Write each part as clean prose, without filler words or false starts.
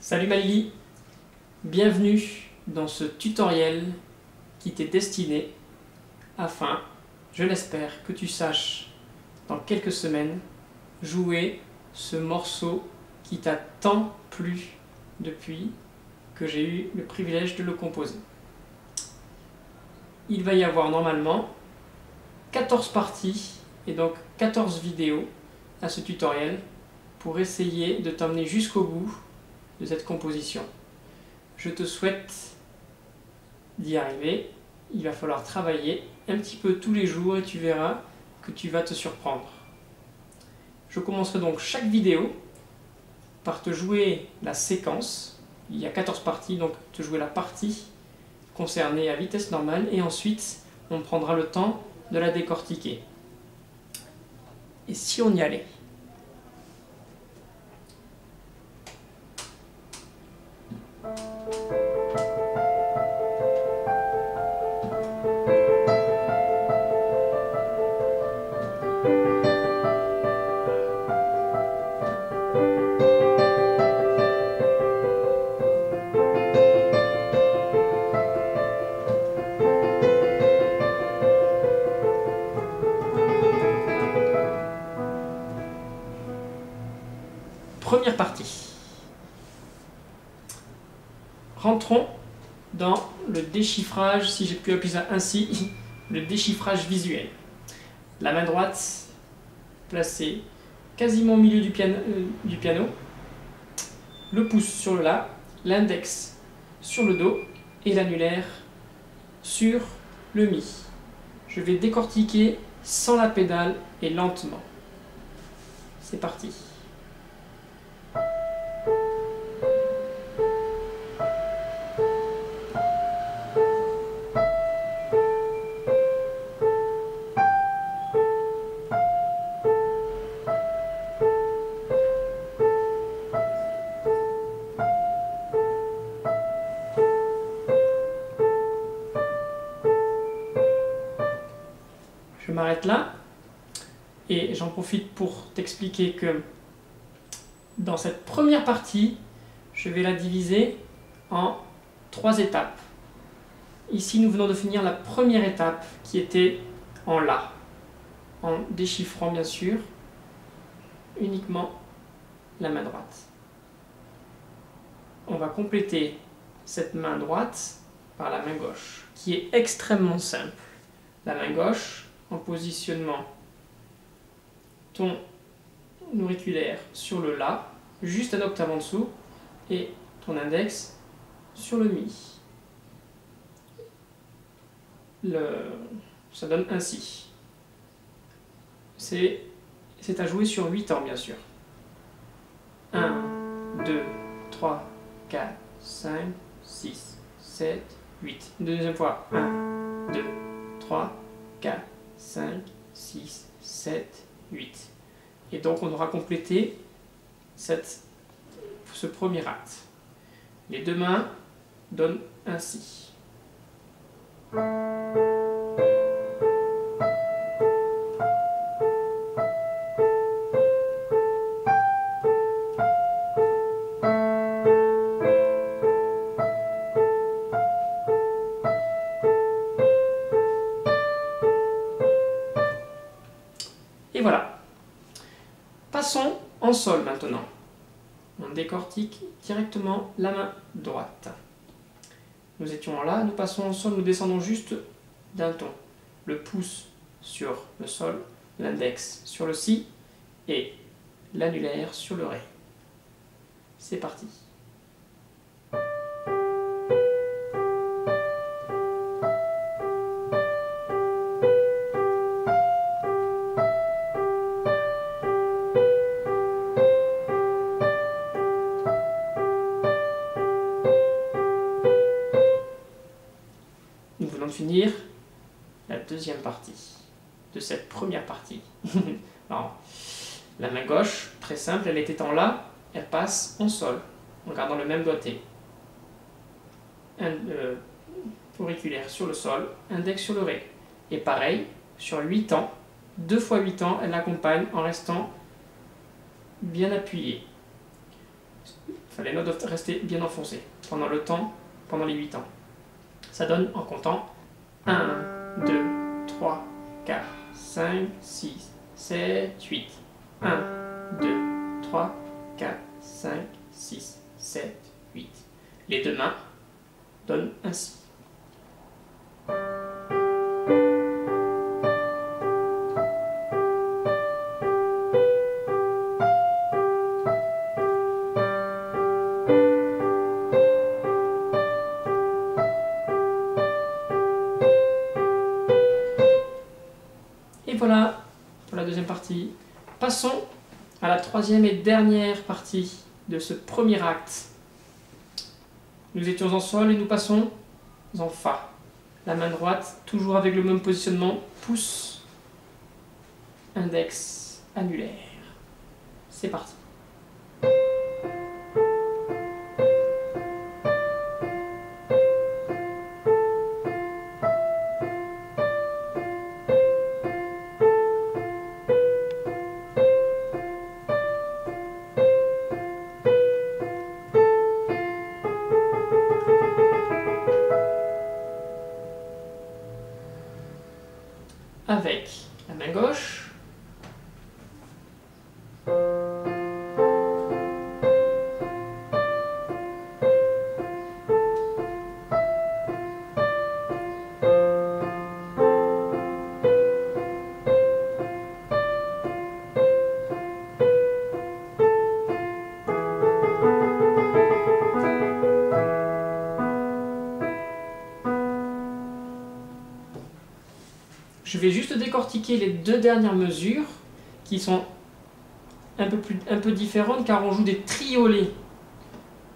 Salut Malili, bienvenue dans ce tutoriel qui t'est destiné afin, je l'espère, que tu saches dans quelques semaines jouer ce morceau qui t'a tant plu depuis que j'ai eu le privilège de le composer. Il va y avoir normalement 14 parties et donc 14 vidéos à ce tutoriel pour essayer de t'emmener jusqu'au bout de cette composition. Je te souhaite d'y arriver. Il va falloir travailler un petit peu tous les jours et tu verras que tu vas te surprendre. Je commencerai donc chaque vidéo par te jouer la séquence. Il y a 14 parties, donc te jouer la partie concernée à vitesse normale et ensuite on prendra le temps de la décortiquer. Et si on y allait ? Première partie. Rentrons dans le déchiffrage, si j'ai pu appeler ça ainsi, le déchiffrage visuel. La main droite placée quasiment au milieu du piano, le pouce sur le La, l'index sur le Do et l'annulaire sur le Mi. Je vais décortiquer sans la pédale et lentement. C'est parti. Je m'arrête là et j'en profite pour t'expliquer que dans cette première partie, je vais la diviser en 3 étapes. Ici, nous venons de finir la première étape qui était en La, en déchiffrant bien sûr uniquement la main droite. On va compléter cette main droite par la main gauche, qui est extrêmement simple. La main gauche, en positionnement ton auriculaire sur le La, juste un octave en dessous, et ton index sur le Mi. Ça donne ainsi. C'est à jouer sur 8 temps, bien sûr. 1, 2, 3, 4, 5, 6, 7, 8. Une deuxième fois. 1, 2, 3, 4, 5, 6, 7, 8. Et donc on aura complété ce premier acte. Les deux mains donnent ainsi. Et voilà. Passons en Sol maintenant. On décortique directement la main droite. Nous étions en La, nous passons en Sol, nous descendons juste d'un ton. Le pouce sur le Sol, l'index sur le Si et l'annulaire sur le Ré. C'est parti. Nous venons de finir la deuxième partie de cette première partie. Alors, la main gauche, très simple, elle était en La, elle passe en Sol, en gardant le même doigté. Auriculaire sur le Sol, index sur le Ré. Et pareil, sur 8 temps, 2 fois 8 temps, elle l'accompagne en restant bien appuyée. les notes doivent rester bien enfoncées pendant le temps, pendant les 8 ans. Ça donne en comptant 1, 2, 3, 4, 5, 6, 7, 8. 1, 2, 3, 4, 5, 6, 7, 8. Les deux mains donnent ainsi. Et voilà pour la deuxième partie. Passons à la troisième et dernière partie de ce premier acte. Nous étions en sol et nous passons en fa. La main droite, toujours avec le même positionnement, pouce, index, annulaire. C'est parti. Avec la main gauche, je vais juste décortiquer les deux dernières mesures qui sont un peu différentes car on joue des triolets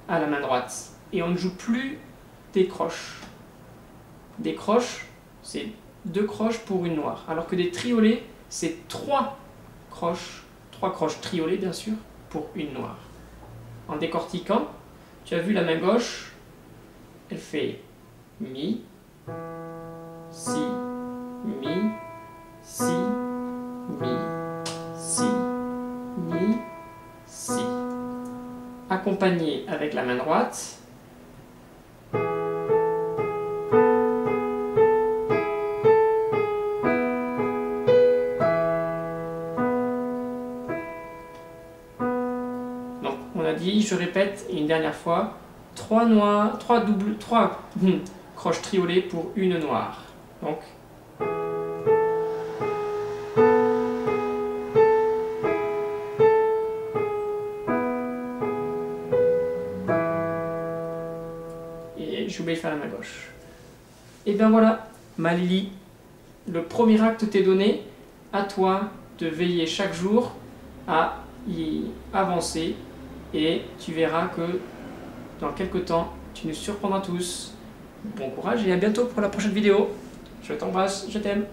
à la main droite et on ne joue plus des croches. Des croches, c'est 2 croches pour une noire, alors que des triolets, c'est 3 croches triolets bien sûr, pour une noire. En décortiquant, tu as vu la main gauche, elle fait mi, si, mi, si, mi, si, mi, si. Accompagné avec la main droite. Donc on a dit, je répète une dernière fois, 3 croches triolées pour une noire. Donc j'ai oublié de faire la main gauche. Et bien voilà, ma Lily, le premier acte t'est donné, à toi de veiller chaque jour à y avancer et tu verras que dans quelques temps, tu nous surprendras tous. Bon courage et à bientôt pour la prochaine vidéo. Je t'embrasse, je t'aime.